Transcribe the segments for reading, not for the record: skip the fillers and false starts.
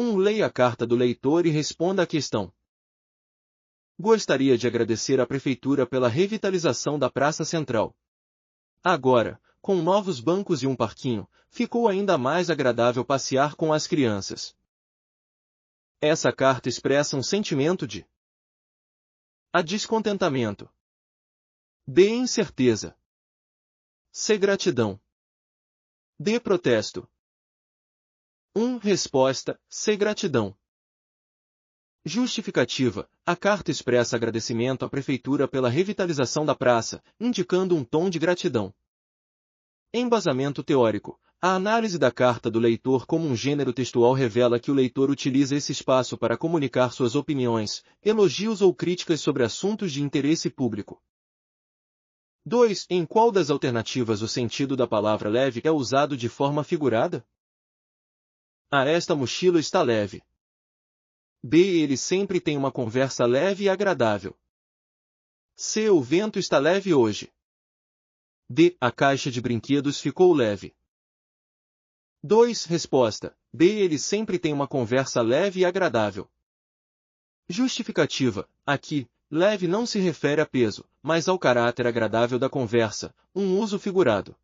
Leia a carta do leitor e responda à questão. Gostaria de agradecer à Prefeitura pela revitalização da Praça Central. Agora, com novos bancos e um parquinho, ficou ainda mais agradável passear com as crianças. Essa carta expressa um sentimento de A. Descontentamento. B. Incerteza. C. Gratidão. D. Protesto. 1. Resposta: C. Gratidão. Justificativa: a carta expressa agradecimento à Prefeitura pela revitalização da praça, indicando um tom de gratidão. Embasamento teórico: a análise da carta do leitor como um gênero textual revela que o leitor utiliza esse espaço para comunicar suas opiniões, elogios ou críticas sobre assuntos de interesse público. 2. Em qual das alternativas o sentido da palavra leve é usado de forma figurada? A. Esta mochila está leve. B. Ele sempre tem uma conversa leve e agradável. C. O vento está leve hoje. D. A caixa de brinquedos ficou leve. 2. Resposta: B. Ele sempre tem uma conversa leve e agradável. Justificativa: aqui, leve não se refere a peso, mas ao caráter agradável da conversa, um uso figurado.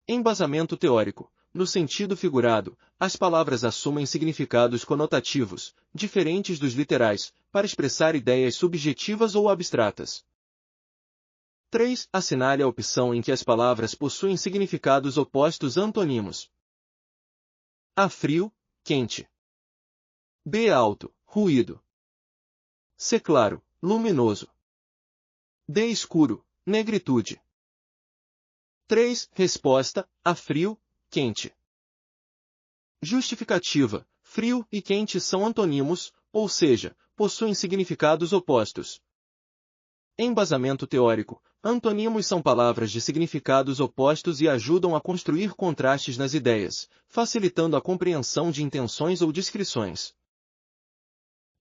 Embasamento teórico: no sentido figurado, as palavras assumem significados conotativos, diferentes dos literais, para expressar ideias subjetivas ou abstratas. 3. Assinale a opção em que as palavras possuem significados opostos antônimos. A. Frio, quente. B. Alto, ruído. C. Claro, luminoso. D. Escuro, negritude. 3. Resposta: A. Frio, quente. Justificativa: frio e quente são antônimos, ou seja, possuem significados opostos. Embasamento teórico: antônimos são palavras de significados opostos e ajudam a construir contrastes nas ideias, facilitando a compreensão de intenções ou descrições.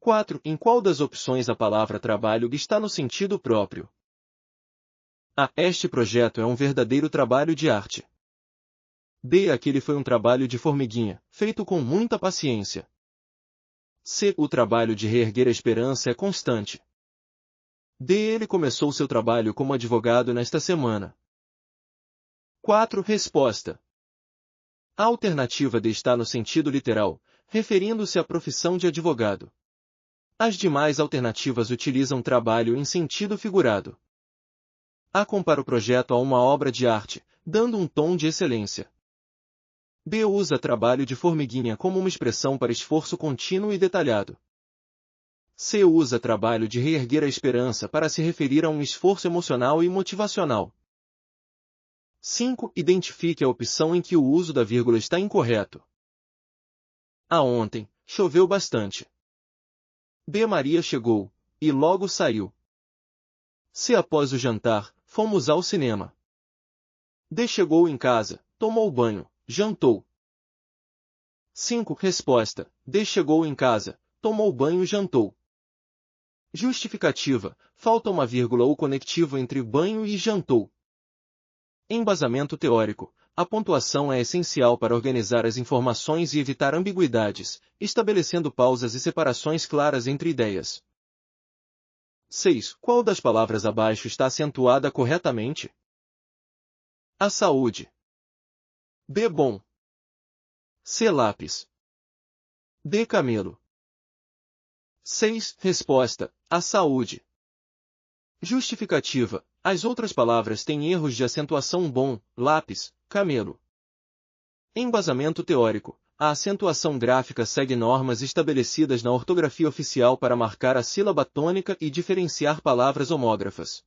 4. Em qual das opções a palavra trabalho está no sentido próprio? A. Este projeto é um verdadeiro trabalho de arte. B. Aquele foi um trabalho de formiguinha, feito com muita paciência. C. O trabalho de reerguer a esperança é constante. D. Ele começou seu trabalho como advogado nesta semana. 4. Resposta: a alternativa D está no sentido literal, referindo-se à profissão de advogado. As demais alternativas utilizam trabalho em sentido figurado. A. Compara o projeto a uma obra de arte, dando um tom de excelência. B. Usa trabalho de formiguinha como uma expressão para esforço contínuo e detalhado. C. Usa trabalho de reerguer a esperança para se referir a um esforço emocional e motivacional. 5. Identifique a opção em que o uso da vírgula está incorreto. A. Ontem, choveu bastante. B. Maria chegou, e logo saiu. C. Após o jantar, fomos ao cinema. D. Chegou em casa, tomou banho, jantou. 5. Resposta: D. Chegou em casa, tomou banho e jantou. Justificativa: falta uma vírgula ou conectivo entre banho e jantou. Embasamento teórico: a pontuação é essencial para organizar as informações e evitar ambiguidades, estabelecendo pausas e separações claras entre ideias. 6. Qual das palavras abaixo está acentuada corretamente? A. Saúde. B. Bom. C. Lápis. D. Camelo. 6. Resposta: A. Saúde. Justificativa: as outras palavras têm erros de acentuação bom, lápis, camelo. Embasamento teórico: a acentuação gráfica segue normas estabelecidas na ortografia oficial para marcar a sílaba tônica e diferenciar palavras homógrafas.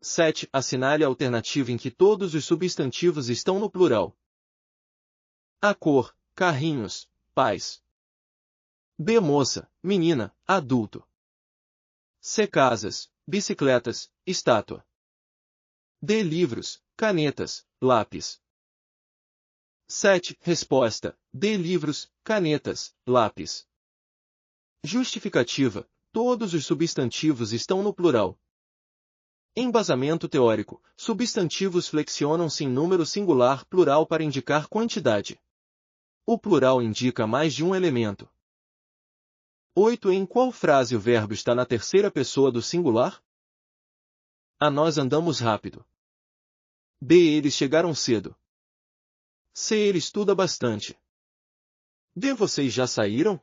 7. Assinale a alternativa em que todos os substantivos estão no plural. A. Cor, carrinhos, pais. B. Moça, menina, adulto. C. Casas, bicicletas, estátua. D. Livros, canetas, lápis. 7. Resposta: D. Livros, canetas, lápis. Justificativa: todos os substantivos estão no plural. Embasamento teórico: substantivos flexionam-se em número singular plural para indicar quantidade. O plural indica mais de um elemento. 8. Em qual frase o verbo está na terceira pessoa do singular? A. Nós andamos rápido. B. Eles chegaram cedo. C. Ele estuda bastante. D. Vocês já saíram?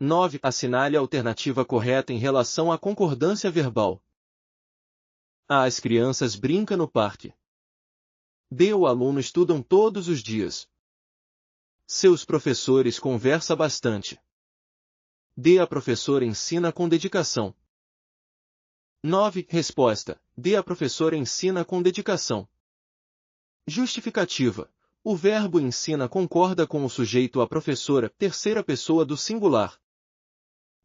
Nove. Assinale a alternativa correta em relação à concordância verbal. A. As crianças brincam no parque. B. O aluno estudam todos os dias. Seus professores conversa bastante. D. A professora ensina com dedicação. 9. Resposta. D. A professora ensina com dedicação. Justificativa. O verbo ensina concorda com o sujeito a professora, terceira pessoa do singular.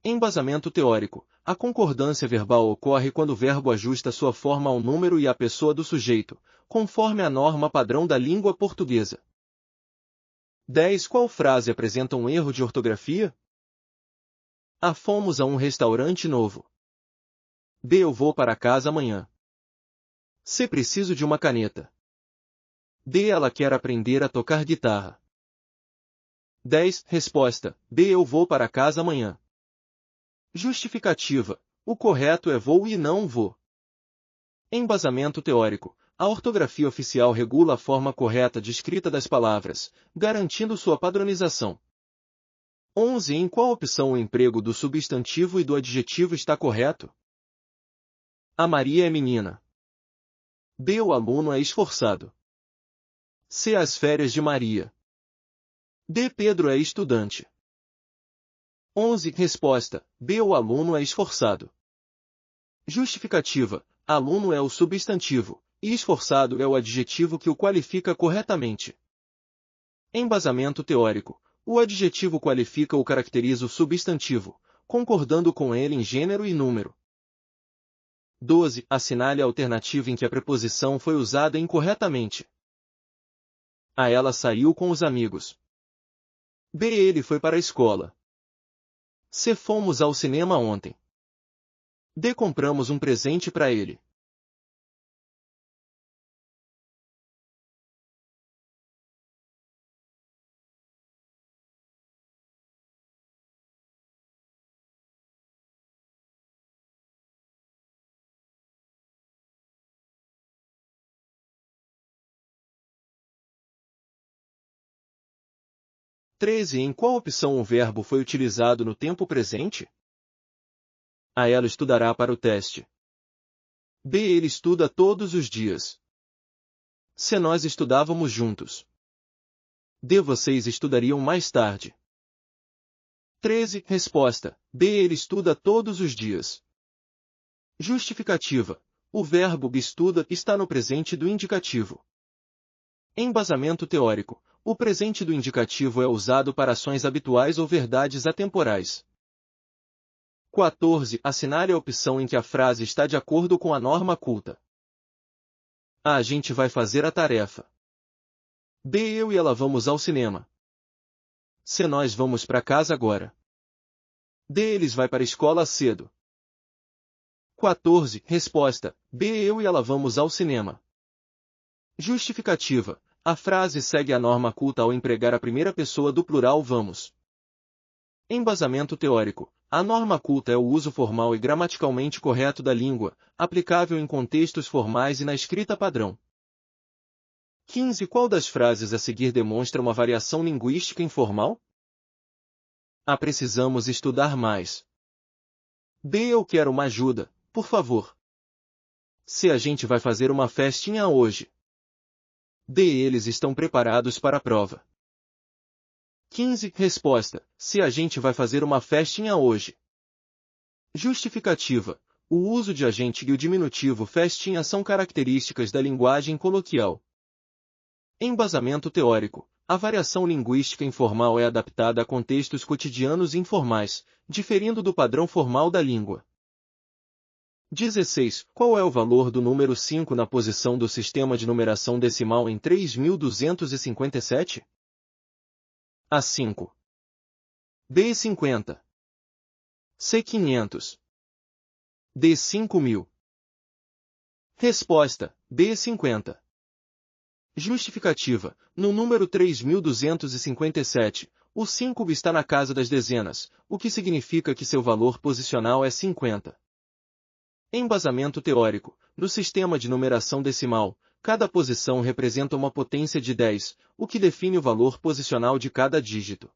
Embasamento teórico. A concordância verbal ocorre quando o verbo ajusta sua forma ao número e à pessoa do sujeito, conforme a norma padrão da língua portuguesa. 10. Qual frase apresenta um erro de ortografia? A. Fomos a um restaurante novo. B. Eu vou para casa amanhã. C. Preciso de uma caneta. D. Ela quer aprender a tocar guitarra. 10. Resposta. B. Eu vou para casa amanhã. Justificativa. O correto é vou e não vou. Embasamento teórico. A ortografia oficial regula a forma correta de escrita das palavras, garantindo sua padronização. 11. Em qual opção o emprego do substantivo e do adjetivo está correto? A. Maria é menina. B. O aluno é esforçado. C. As férias de Maria. D. Pedro é estudante. 11. Resposta. B. O aluno é esforçado. Justificativa. Aluno é o substantivo, e esforçado é o adjetivo que o qualifica corretamente. Embasamento teórico. O adjetivo qualifica ou caracteriza o substantivo, concordando com ele em gênero e número. 12. Assinale a alternativa em que a preposição foi usada incorretamente. A. Ela saiu com os amigos. B. Ele foi para a escola. C. Fomos ao cinema ontem. D. Compramos um presente para ele. Treze. Em qual opção o verbo foi utilizado no tempo presente? A. Ela estudará para o teste. B. Ele estuda todos os dias. C. Nós estudávamos juntos. D. Vocês estudariam mais tarde. 13. Resposta. B. Ele estuda todos os dias. Justificativa. O verbo estuda está no presente do indicativo. Embasamento teórico. O presente do indicativo é usado para ações habituais ou verdades atemporais. 14. Assinale a opção em que a frase está de acordo com a norma culta. A. A gente vai fazer a tarefa. B. Eu e ela vamos ao cinema. C. Nós vamos para casa agora. D. Eles vai para a escola cedo. 14. Resposta. B. Eu e ela vamos ao cinema. Justificativa. A frase segue a norma culta ao empregar a primeira pessoa do plural vamos. Embasamento teórico. A norma culta é o uso formal e gramaticalmente correto da língua, aplicável em contextos formais e na escrita padrão. 15. Qual das frases a seguir demonstra uma variação linguística informal? A. Precisamos estudar mais. B. Eu quero uma ajuda, por favor. C. A gente vai fazer uma festinha hoje. D. Eles estão preparados para a prova. 15. Resposta. C. A gente vai fazer uma festinha hoje. Justificativa. O uso de agente e o diminutivo festinha são características da linguagem coloquial. Embasamento teórico. A variação linguística informal é adaptada a contextos cotidianos informais, diferindo do padrão formal da língua. 16. Qual é o valor do número 5 na posição do sistema de numeração decimal em 3257? A5. B50. C500. D5000. Resposta: B50. Justificativa: no número 3257, o 5 está na casa das dezenas, o que significa que seu valor posicional é 50. Embasamento teórico: no sistema de numeração decimal, cada posição representa uma potência de 10, o que define o valor posicional de cada dígito.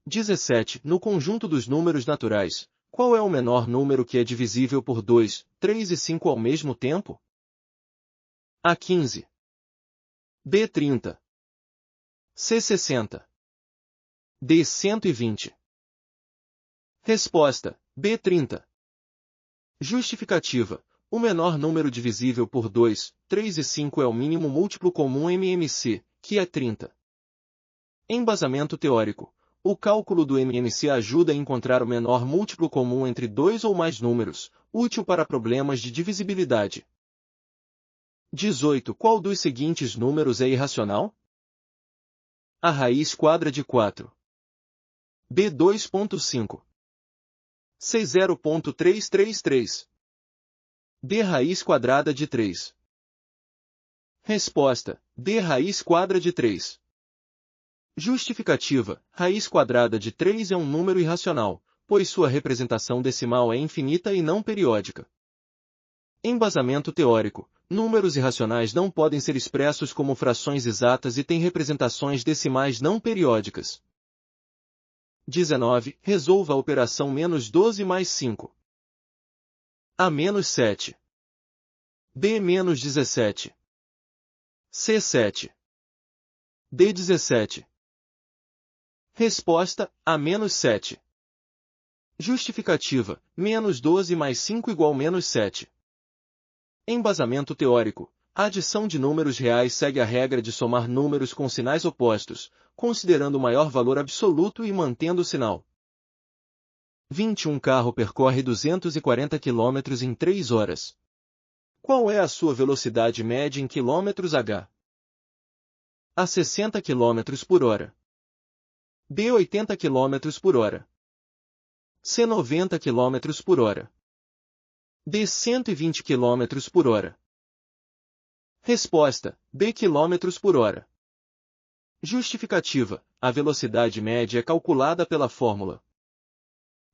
17. No conjunto dos números naturais, qual é o menor número que é divisível por 2, 3 e 5 ao mesmo tempo? A15. B30. C60. D120. Resposta: B30. Justificativa: o menor número divisível por 2, 3 e 5 é o mínimo múltiplo comum MMC, que é 30. Embasamento teórico: o cálculo do MMC ajuda a encontrar o menor múltiplo comum entre dois ou mais números, útil para problemas de divisibilidade. 18. Qual dos seguintes números é irracional? A raiz quadra de 4. B 2.5. C 0.333. D raiz quadrada de 3. Resposta: D raiz quadra de 3. Justificativa: raiz quadrada de 3 é um número irracional, pois sua representação decimal é infinita e não periódica. Embasamento teórico: números irracionais não podem ser expressos como frações exatas e têm representações decimais não periódicas. 19. Resolva a operação menos 12 mais 5. A menos 7. B menos 17. C 7. D 17. Resposta: A menos 7. Justificativa: menos 12 mais 5 igual menos 7. Embasamento teórico: a adição de números reais segue a regra de somar números com sinais opostos, considerando o maior valor absoluto e mantendo o sinal. 21. Carro percorre 240 km em 3 horas. Qual é a sua velocidade média em km/h? A 60 km por hora. B 80 km por hora. C 90 km por hora. D 120 km por hora. Resposta: B km por hora. Justificativa: a velocidade média é calculada pela fórmula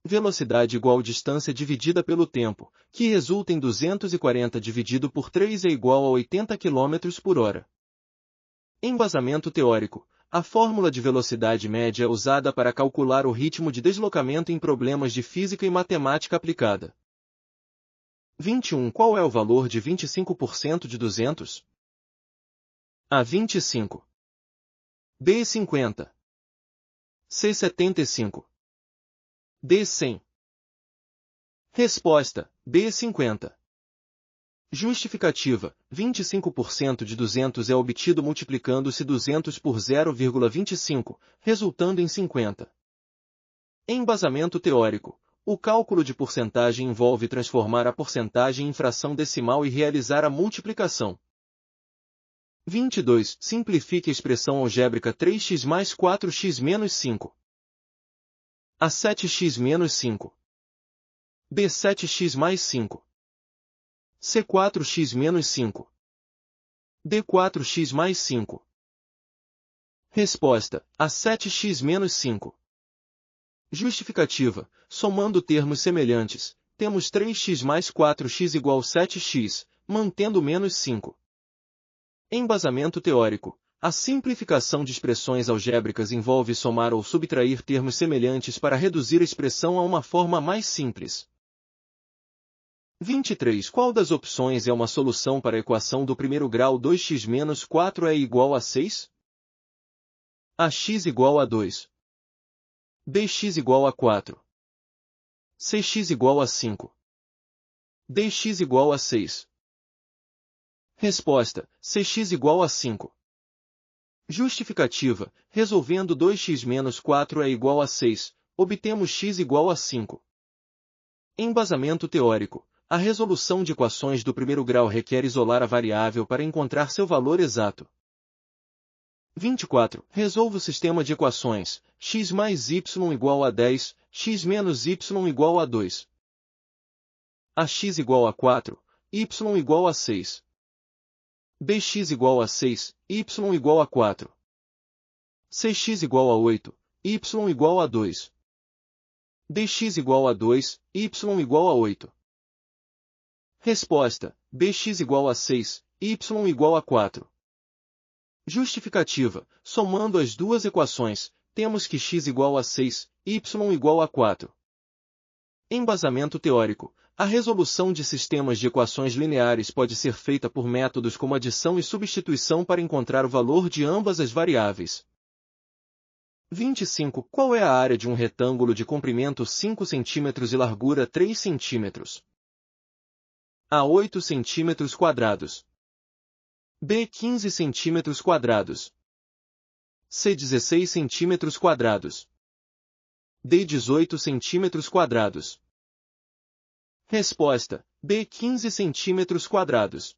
velocidade igual distância dividida pelo tempo, que resulta em 240 dividido por 3 é igual a 80 km por hora. Embasamento teórico: a fórmula de velocidade média é usada para calcular o ritmo de deslocamento em problemas de física e matemática aplicada. 21. Qual é o valor de 25% de 200? A 25. B 50. C 75. D 100. Resposta: B 50. Justificativa: 25% de 200 é obtido multiplicando-se 200 por 0,25, resultando em 50. Embasamento teórico: o cálculo de porcentagem envolve transformar a porcentagem em fração decimal e realizar a multiplicação. 22. Simplifique a expressão algébrica 3x mais 4x menos 5. A 7x menos 5. B 7x mais 5. C 4x menos 5. D 4x mais 5. Resposta: A 7x menos 5. Justificativa: somando termos semelhantes, temos 3x mais 4x igual 7x, mantendo menos 5. Embasamento teórico: a simplificação de expressões algébricas envolve somar ou subtrair termos semelhantes para reduzir a expressão a uma forma mais simples. 23. Qual das opções é uma solução para a equação do primeiro grau 2x menos 4 é igual a 6? A x igual a 2. Bx igual a 4. Cx igual a 5. Dx igual a 6. Resposta: Cx igual a 5. Justificativa: resolvendo 2x menos 4 é igual a 6, obtemos x igual a 5. Embasamento teórico: a resolução de equações do primeiro grau requer isolar a variável para encontrar seu valor exato. 24. Resolva o sistema de equações, x mais y igual a 10, x menos y igual a 2. Ax igual a 4, y igual a 6. Bx igual a 6, y igual a 4. Cx igual a 8, y igual a 2. Dx igual a 2, y igual a 8. Resposta: Bx igual a 6, y igual a 4. Justificativa: somando as duas equações, temos que x igual a 6, y igual a 4. Embasamento teórico: a resolução de sistemas de equações lineares pode ser feita por métodos como adição e substituição para encontrar o valor de ambas as variáveis. 25. Qual é a área de um retângulo de comprimento 5 cm e largura 3 cm? A. 8 cm². B. 15 cm². C. 16 cm². D. 18 cm². Resposta: B. 15 cm².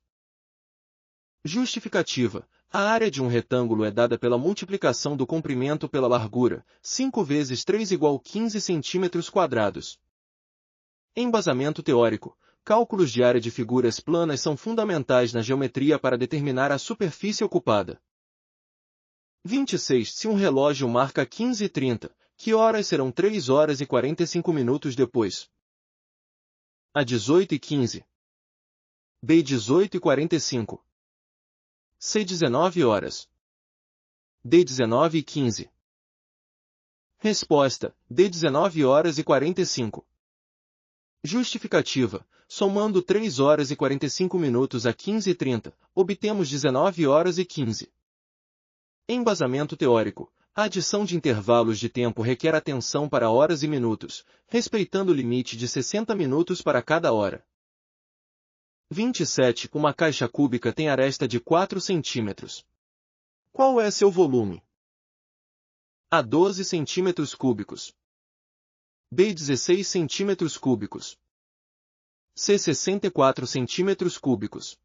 Justificativa: a área de um retângulo é dada pela multiplicação do comprimento pela largura, 5 vezes 3 igual 15 cm². Embasamento teórico: cálculos de área de figuras planas são fundamentais na geometria para determinar a superfície ocupada. 26. Se um relógio marca 15h30, que horas serão 3 horas e 45 minutos depois? A. 18h15. B. 18h45. C. 19 horas. D. 19h15. Resposta: D. 19 horas e 45. Justificativa: somando 3 horas e 45 minutos a 15h30, obtemos 19 horas e 15. Embasamento teórico: a adição de intervalos de tempo requer atenção para horas e minutos, respeitando o limite de 60 minutos para cada hora. 27. Uma caixa cúbica tem aresta de 4 cm. Qual é seu volume? A. 12 cm³. B. 16 cm³. C. 64 cm³.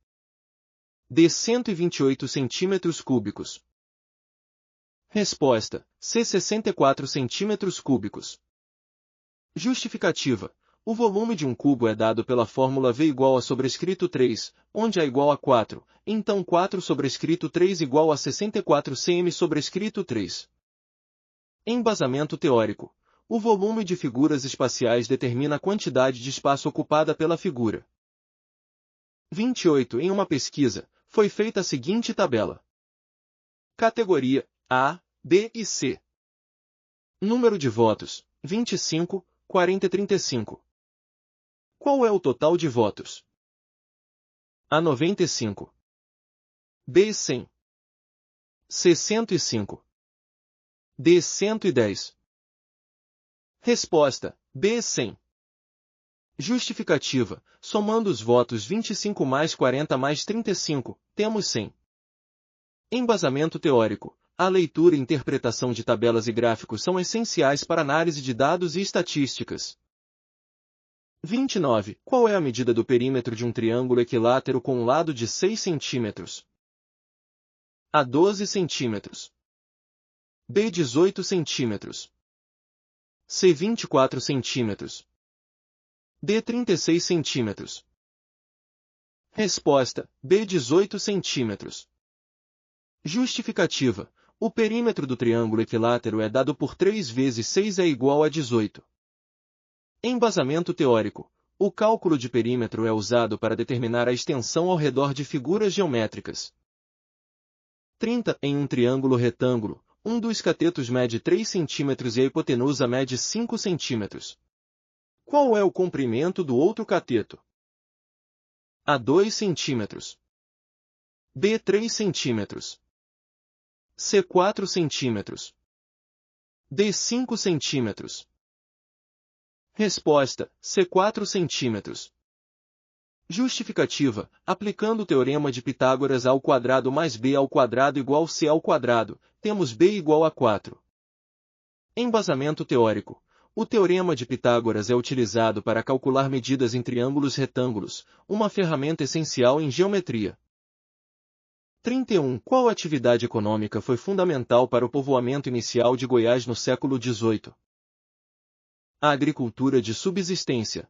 D. 128 cm³. Resposta: C. 64 cm³. Justificativa: o volume de um cubo é dado pela fórmula V igual a sobrescrito 3, onde A igual a 4, então 4 sobrescrito 3 igual a 64 cm sobrescrito 3. Embasamento teórico: o volume de figuras espaciais determina a quantidade de espaço ocupada pela figura. 28. Em uma pesquisa, foi feita a seguinte tabela. Categoria: A, B e C. Número de votos: 25, 40 e 35. Qual é o total de votos? A. 95. B. 100. C. 105. D. 110. Resposta: B. 100. Justificativa: somando os votos 25 mais 40 mais 35, temos 100. Embasamento teórico: a leitura e interpretação de tabelas e gráficos são essenciais para análise de dados e estatísticas. 29. Qual é a medida do perímetro de um triângulo equilátero com um lado de 6 cm? A. 12 cm. B. 18 cm. C. 24 cm. D. 36 cm. Resposta: B. 18 cm. Justificativa: o perímetro do triângulo equilátero é dado por 3 vezes 6 é igual a 18. Embasamento teórico: o cálculo de perímetro é usado para determinar a extensão ao redor de figuras geométricas. 30. Em um triângulo retângulo, um dos catetos mede 3 cm e a hipotenusa mede 5 cm. Qual é o comprimento do outro cateto? A. 2 cm. B. 3 cm. C. 4 cm. D. 5 cm. Resposta: C. 4 cm. Justificativa: aplicando o teorema de Pitágoras A ao quadrado mais B ao quadrado igual C ao quadrado, temos B igual a 4. Embasamento teórico: O teorema de Pitágoras é utilizado para calcular medidas em triângulos retângulos, uma ferramenta essencial em geometria. 31. Qual atividade econômica foi fundamental para o povoamento inicial de Goiás no século XVIII? A agricultura de subsistência.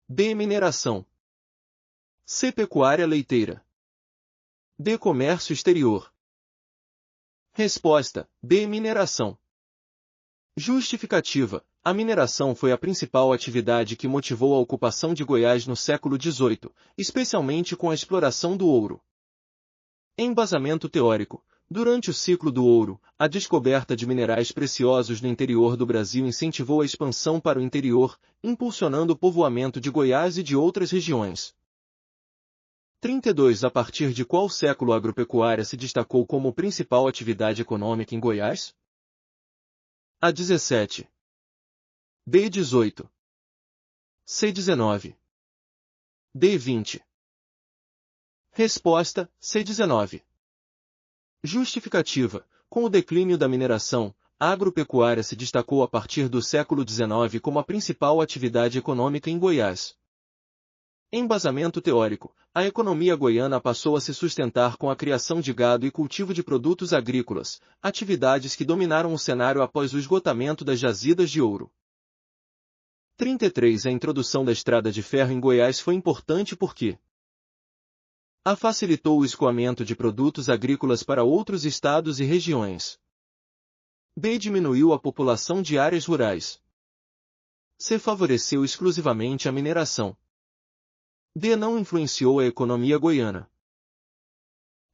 B. Mineração. C. Pecuária leiteira. D. Comércio exterior. Resposta: B. Mineração. Justificativa: a mineração foi a principal atividade que motivou a ocupação de Goiás no século XVIII, especialmente com a exploração do ouro. Embasamento teórico: durante o ciclo do ouro, a descoberta de minerais preciosos no interior do Brasil incentivou a expansão para o interior, impulsionando o povoamento de Goiás e de outras regiões. 32. A partir de qual século a agropecuária se destacou como principal atividade econômica em Goiás? A 17. B. 18. C. 19. D. 20. Resposta: C. 19. Justificativa: com o declínio da mineração, a agropecuária se destacou a partir do século XIX como a principal atividade econômica em Goiás. Embasamento teórico: a economia goiana passou a se sustentar com a criação de gado e cultivo de produtos agrícolas, atividades que dominaram o cenário após o esgotamento das jazidas de ouro. 33. A introdução da estrada de ferro em Goiás foi importante porque a. Facilitou o escoamento de produtos agrícolas para outros estados e regiões. B. Diminuiu a população de áreas rurais. C. Favoreceu exclusivamente a mineração. D. Não influenciou a economia goiana.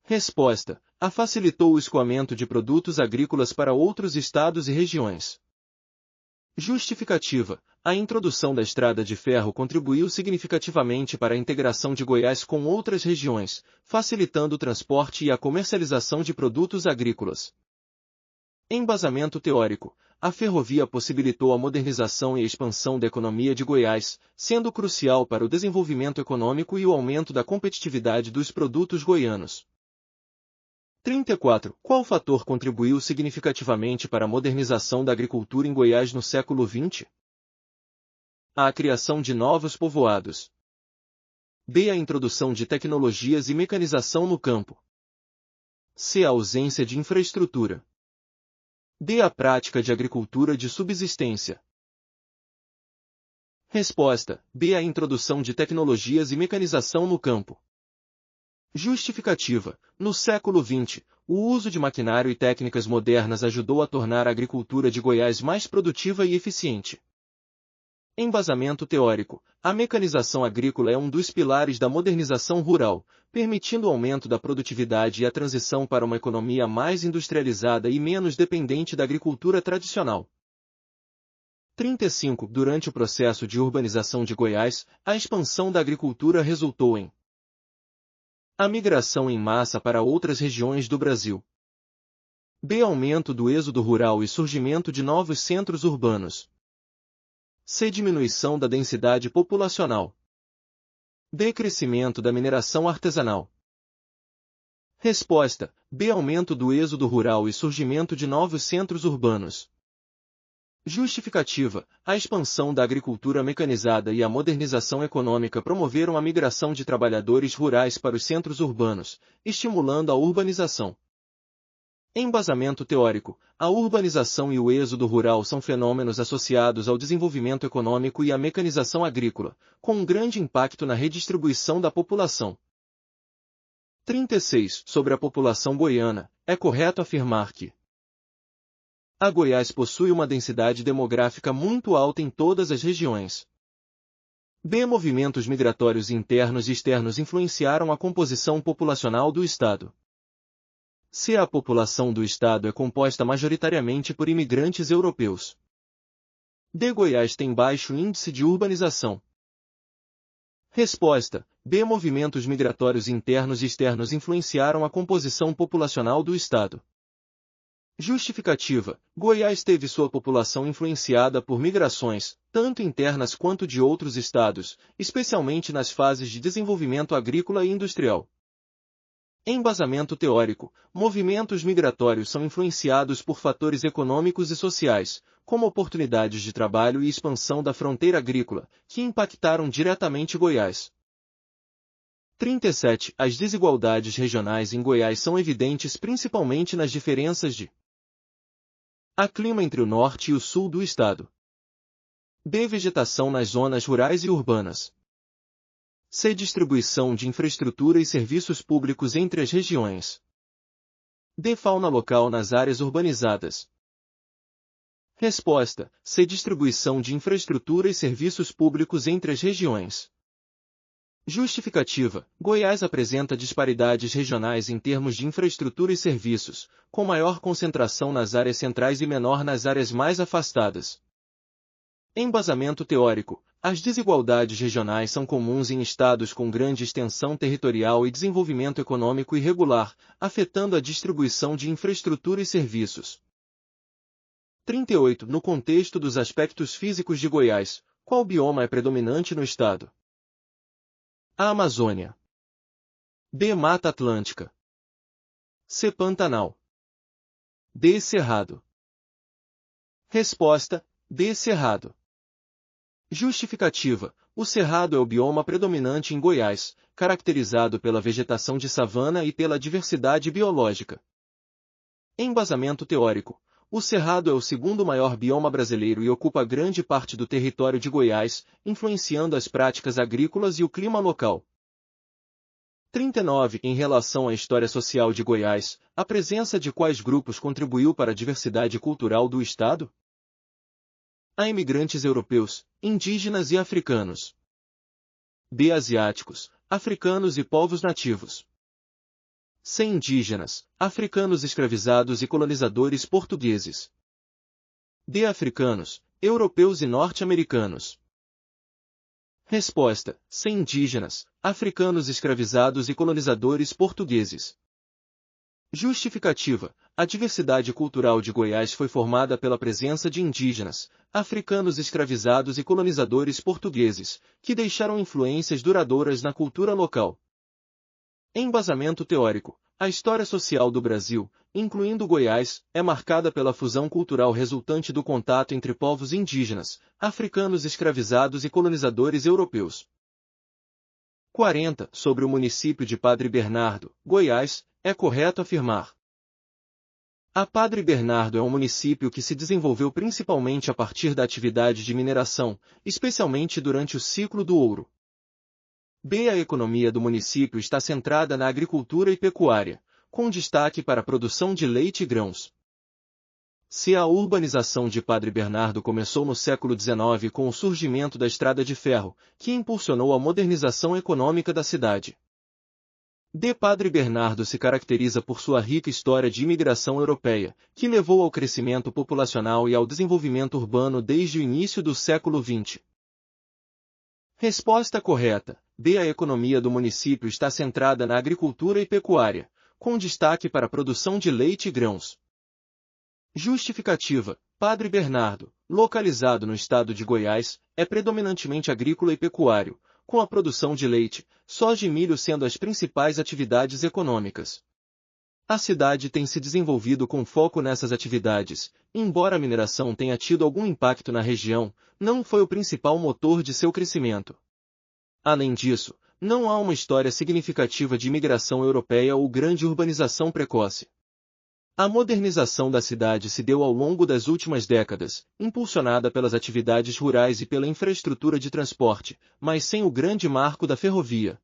Resposta: A. Facilitou o escoamento de produtos agrícolas para outros estados e regiões. Justificativa: a introdução da estrada de ferro contribuiu significativamente para a integração de Goiás com outras regiões, facilitando o transporte e a comercialização de produtos agrícolas. Embasamento teórico: a ferrovia possibilitou a modernização e a expansão da economia de Goiás, sendo crucial para o desenvolvimento econômico e o aumento da competitividade dos produtos goianos. 34. Qual fator contribuiu significativamente para a modernização da agricultura em Goiás no século XX? A. A criação de novos povoados. B. A introdução de tecnologias e mecanização no campo. C. A ausência de infraestrutura. D. A prática de agricultura de subsistência. Resposta: B. A introdução de tecnologias e mecanização no campo. Justificativa: no século XX, o uso de maquinário e técnicas modernas ajudou a tornar a agricultura de Goiás mais produtiva e eficiente. Embasamento teórico: a mecanização agrícola é um dos pilares da modernização rural, permitindo o aumento da produtividade e a transição para uma economia mais industrializada e menos dependente da agricultura tradicional. 35. Durante o processo de urbanização de Goiás, a expansão da agricultura resultou em a migração em massa para outras regiões do Brasil. B. Aumento do êxodo rural e surgimento de novos centros urbanos. C. Diminuição da densidade populacional. D. Crescimento da mineração artesanal. Resposta: B. Aumento do êxodo rural e surgimento de novos centros urbanos. Justificativa: a expansão da agricultura mecanizada e a modernização econômica promoveram a migração de trabalhadores rurais para os centros urbanos, estimulando a urbanização. Embasamento teórico: a urbanização e o êxodo rural são fenômenos associados ao desenvolvimento econômico e à mecanização agrícola, com um grande impacto na redistribuição da população. 36. Sobre a população goiana, é correto afirmar que a Goiás possui uma densidade demográfica muito alta em todas as regiões. B. Movimentos migratórios internos e externos influenciaram a composição populacional do Estado. C. A população do Estado é composta majoritariamente por imigrantes europeus. D. Goiás tem baixo índice de urbanização. Resposta: B. Movimentos migratórios internos e externos influenciaram a composição populacional do Estado. Justificativa: Goiás teve sua população influenciada por migrações, tanto internas quanto de outros estados, especialmente nas fases de desenvolvimento agrícola e industrial. Embasamento teórico. Movimentos migratórios são influenciados por fatores econômicos e sociais, como oportunidades de trabalho e expansão da fronteira agrícola, que impactaram diretamente Goiás. 37. As desigualdades regionais em Goiás são evidentes principalmente nas diferenças de A. Clima entre o norte e o sul do estado. B. Vegetação nas zonas rurais e urbanas. C. Distribuição de infraestrutura e serviços públicos entre as regiões. D. Fauna local nas áreas urbanizadas. Resposta: C. Distribuição de infraestrutura e serviços públicos entre as regiões. Justificativa: Goiás apresenta disparidades regionais em termos de infraestrutura e serviços, com maior concentração nas áreas centrais e menor nas áreas mais afastadas. Embasamento teórico: as desigualdades regionais são comuns em estados com grande extensão territorial e desenvolvimento econômico irregular, afetando a distribuição de infraestrutura e serviços. 38. No contexto dos aspectos físicos de Goiás, qual bioma é predominante no estado? A. Amazônia. B. Mata Atlântica. C. Pantanal. D. Cerrado. Resposta: D. Cerrado. Justificativa: o cerrado é o bioma predominante em Goiás, caracterizado pela vegetação de savana e pela diversidade biológica. Embasamento teórico: o cerrado é o segundo maior bioma brasileiro e ocupa grande parte do território de Goiás, influenciando as práticas agrícolas e o clima local. 39. Em relação à história social de Goiás, a presença de quais grupos contribuiu para a diversidade cultural do estado? A. Imigrantes europeus, indígenas e africanos. B. Asiáticos, africanos e povos nativos. C. Indígenas, africanos escravizados e colonizadores portugueses. D. Africanos, europeus e norte-americanos. Resposta: C. Indígenas, africanos escravizados e colonizadores portugueses. Justificativa: a diversidade cultural de Goiás foi formada pela presença de indígenas, africanos escravizados e colonizadores portugueses, que deixaram influências duradouras na cultura local. Embasamento teórico: a história social do Brasil, incluindo Goiás, é marcada pela fusão cultural resultante do contato entre povos indígenas, africanos escravizados e colonizadores europeus. 40. Sobre o município de Padre Bernardo, Goiás, é correto afirmar: A. Padre Bernardo é um município que se desenvolveu principalmente a partir da atividade de mineração, especialmente durante o ciclo do ouro. B. A economia do município está centrada na agricultura e pecuária, com destaque para a produção de leite e grãos. C. A urbanização de Padre Bernardo começou no século XIX com o surgimento da estrada de ferro, que impulsionou a modernização econômica da cidade. D. Padre Bernardo se caracteriza por sua rica história de imigração europeia, que levou ao crescimento populacional e ao desenvolvimento urbano desde o início do século XX. Resposta correta: B. A economia do município está centrada na agricultura e pecuária, com destaque para a produção de leite e grãos. Justificativa: Padre Bernardo, localizado no estado de Goiás, é predominantemente agrícola e pecuário, com a produção de leite, soja e milho sendo as principais atividades econômicas. A cidade tem se desenvolvido com foco nessas atividades, embora a mineração tenha tido algum impacto na região, não foi o principal motor de seu crescimento. Além disso, não há uma história significativa de imigração europeia ou grande urbanização precoce. A modernização da cidade se deu ao longo das últimas décadas, impulsionada pelas atividades rurais e pela infraestrutura de transporte, mas sem o grande marco da ferrovia.